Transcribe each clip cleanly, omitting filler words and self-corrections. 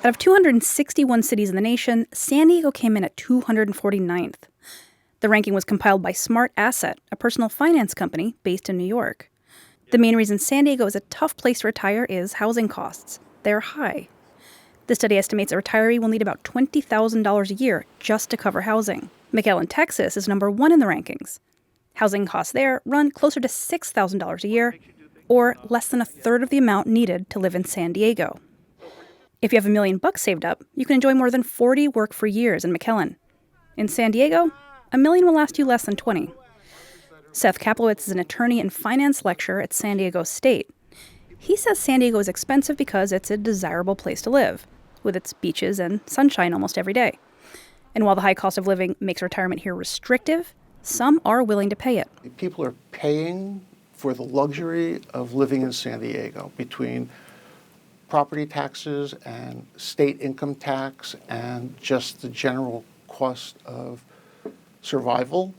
Out of 261 cities in the nation, San Diego came in at 249th. The ranking was compiled by Smart Asset, a personal finance company based in New York. The main reason San Diego is a tough place to retire is housing costs. They're high. The study estimates a retiree will need about $20,000 a year just to cover housing. McAllen, Texas is number 1 in the rankings. Housing costs there run closer to $6,000 a year, or less than a third of the amount needed to live in San Diego. If you have $1 million saved up, you can enjoy more than 40 work-free years in McAllen. In San Diego, $1 million will last you less than 20. Seth Kaplowitz is an attorney and finance lecturer at San Diego State. He says San Diego is expensive because it's a desirable place to live, with its beaches and sunshine almost every day. And while the high cost of living makes retirement here restrictive, some are willing to pay it. People are paying for the luxury of living in San Diego between property taxes and state income tax and just the general cost of survival.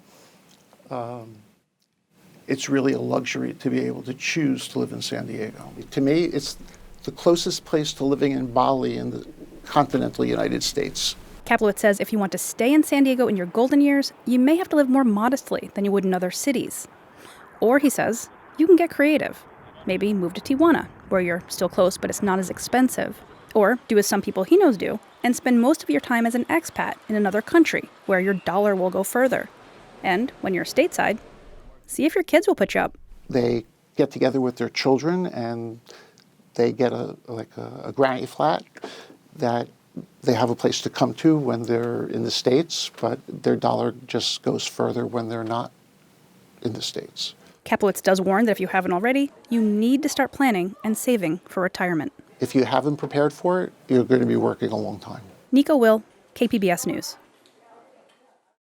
It's really a luxury to be able to choose to live in San Diego. To me, it's the closest place to living in Bali in the continental United States. Kaplowitz says if you want to stay in San Diego in your golden years, you may have to live more modestly than you would in other cities. Or, he says, you can get creative. Maybe move to Tijuana, where you're still close but it's not as expensive. Or do as some people he knows do, and spend most of your time as an expat in another country, where your dollar will go further. And when you're stateside, see if your kids will put you up. They get together with their children and they get a granny flat that they have a place to come to when they're in the States, but their dollar just goes further when they're not in the States. Kaplowitz does warn that if you haven't already, you need to start planning and saving for retirement. If you haven't prepared for it, you're going to be working a long time. Neiko Will, KPBS News.